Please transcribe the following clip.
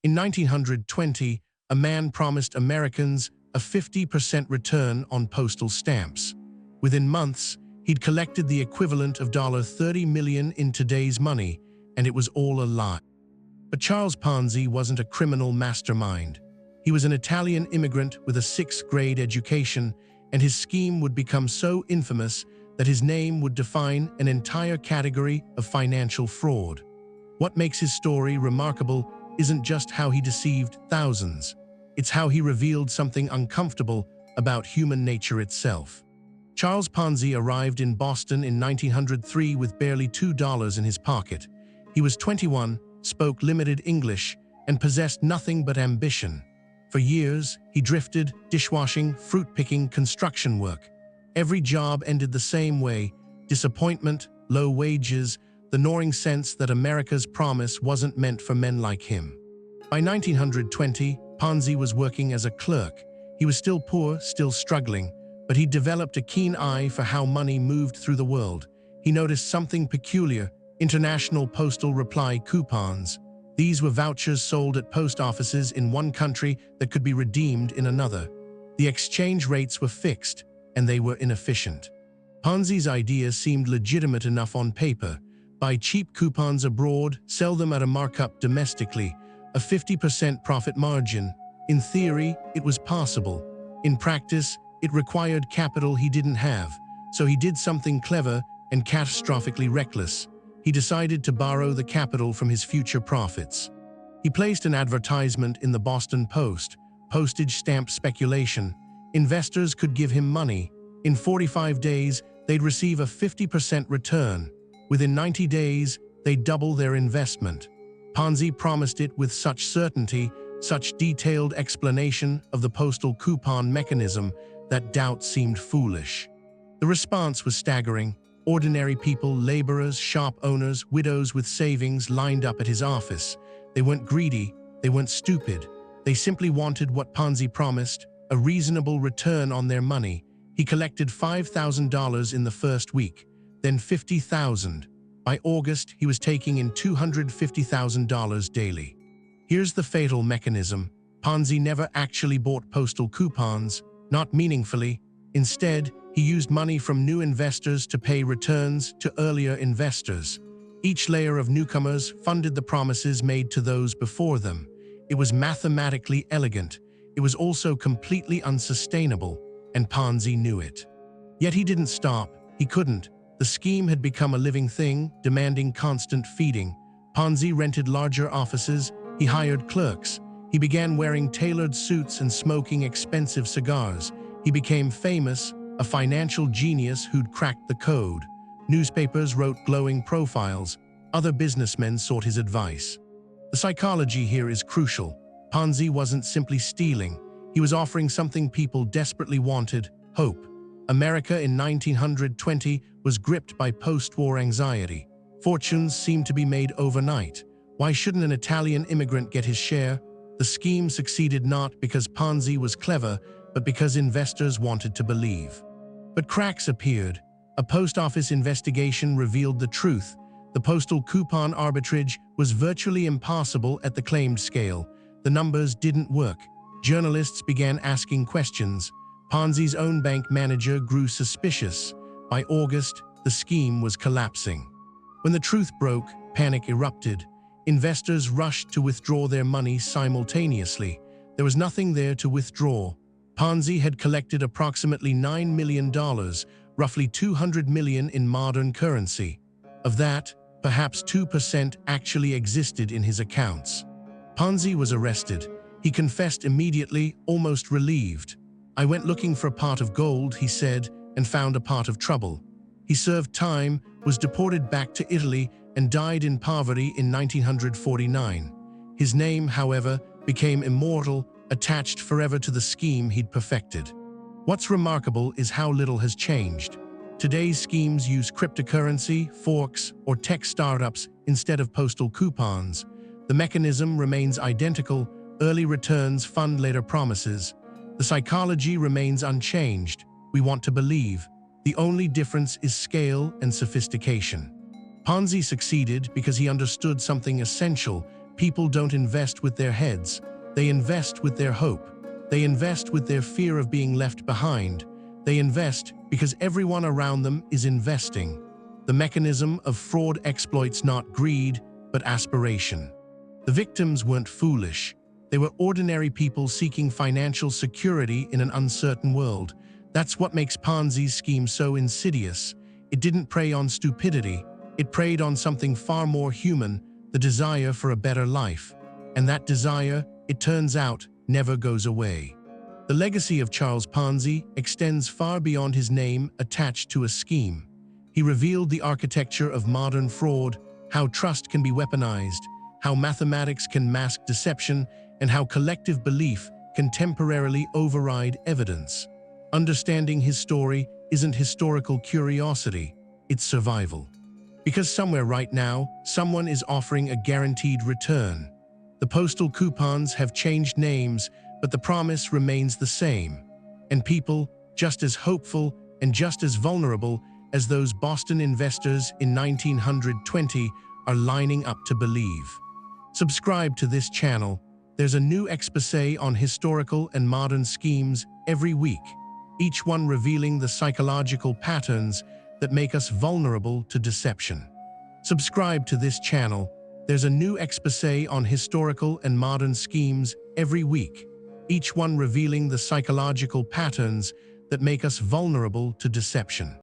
In 1920, a man promised Americans a 50% return on postal stamps. Within months, he'd collected the equivalent of $30 million in today's money, and it was all a lie. But Charles Ponzi wasn't a criminal mastermind. He was an Italian immigrant with a sixth-grade education, and his scheme would become so infamous that his name would define an entire category of financial fraud. What makes his story remarkable isn't just how he deceived thousands. It's how he revealed something uncomfortable about human nature itself. Charles Ponzi arrived in Boston in 1903 with barely $2 in his pocket. He was 21, spoke limited English, and possessed nothing but ambition. For years, he drifted, dishwashing, fruit-picking, construction work. Every job ended the same way: disappointment, low wages, the gnawing sense that America's promise wasn't meant for men like him. By 1920, Ponzi was working as a clerk. He was still poor, still struggling, but he developed a keen eye for how money moved through the world. He noticed something peculiar: international postal reply coupons. These were vouchers sold at post offices in one country that could be redeemed in another. The exchange rates were fixed, and they were inefficient. Ponzi's idea seemed legitimate enough on paper: buy cheap coupons abroad, sell them at a markup domestically, a 50% profit margin. In theory, it was possible. In practice, it required capital he didn't have, so he did something clever and catastrophically reckless. He decided to borrow the capital from his future profits. He placed an advertisement in the Boston Post: postage stamp speculation. Investors could give him money. In 45 days, they'd receive a 50% return. Within 90 days, they'd double their investment. Ponzi promised it with such certainty, such detailed explanation of the postal coupon mechanism, that doubt seemed foolish. The response was staggering. Ordinary people, laborers, shop owners, widows with savings lined up at his office. They weren't greedy, they weren't stupid. They simply wanted what Ponzi promised: a reasonable return on their money. He collected $5,000 in the first week, then $50,000. By August, he was taking in $250,000 daily. Here's the fatal mechanism: Ponzi never actually bought postal coupons, not meaningfully. Instead, he used money from new investors to pay returns to earlier investors. Each layer of newcomers funded the promises made to those before them. It was mathematically elegant. It was also completely unsustainable, and Ponzi knew it. Yet he didn't stop. He couldn't. The scheme had become a living thing, demanding constant feeding. Ponzi rented larger offices. He hired clerks. He began wearing tailored suits and smoking expensive cigars. He became famous, a financial genius who'd cracked the code. Newspapers wrote glowing profiles. Other businessmen sought his advice. The psychology here is crucial. Ponzi wasn't simply stealing. He was offering something people desperately wanted: hope. America in 1920 was gripped by post-war anxiety. Fortunes seemed to be made overnight. Why shouldn't an Italian immigrant get his share? The scheme succeeded not because Ponzi was clever, but because investors wanted to believe. But cracks appeared. A post office investigation revealed the truth. The postal coupon arbitrage was virtually impossible at the claimed scale. The numbers didn't work. Journalists began asking questions. Ponzi's own bank manager grew suspicious. By August, the scheme was collapsing. When the truth broke, panic erupted. Investors rushed to withdraw their money simultaneously. There was nothing there to withdraw. Ponzi had collected approximately $9 million, roughly $200 million in modern currency. Of that, perhaps 2% actually existed in his accounts. Ponzi was arrested. He confessed immediately, almost relieved. "I went looking for a pot of gold," he said, "and found a pot of trouble." He served time, was deported back to Italy, and died in poverty in 1949. His name, however, became immortal, attached forever to the scheme he'd perfected. What's remarkable is how little has changed. Today's schemes use cryptocurrency, forks, or tech startups instead of postal coupons. The mechanism remains identical: early returns fund later promises. The psychology remains unchanged. We want to believe. The only difference is scale and sophistication. Ponzi succeeded because he understood something essential: People don't invest with their heads, they invest with their hope. They invest with their fear of being left behind. They invest because everyone around them is investing. The mechanism of fraud exploits not greed, but aspiration. The victims weren't foolish. They were ordinary people seeking financial security in an uncertain world. That's what makes Ponzi's scheme so insidious. It didn't prey on stupidity. It preyed on something far more human, the desire for a better life. And that desire, it turns out, never goes away. The legacy of Charles Ponzi extends far beyond his name attached to a scheme. He revealed the architecture of modern fraud, how trust can be weaponized, how mathematics can mask deception, and how collective belief can temporarily override evidence. Understanding his story isn't historical curiosity, it's survival. Because somewhere right now, someone is offering a guaranteed return. The postal coupons have changed names, but the promise remains the same. And people, just as hopeful and just as vulnerable as those Boston investors in 1920, are lining up to believe. Subscribe to this channel. There's a new exposé on historical and modern schemes every week, each one revealing the psychological patterns that make us vulnerable to deception. Subscribe to this channel. There's a new exposé on historical and modern schemes every week, each one revealing the psychological patterns that make us vulnerable to deception.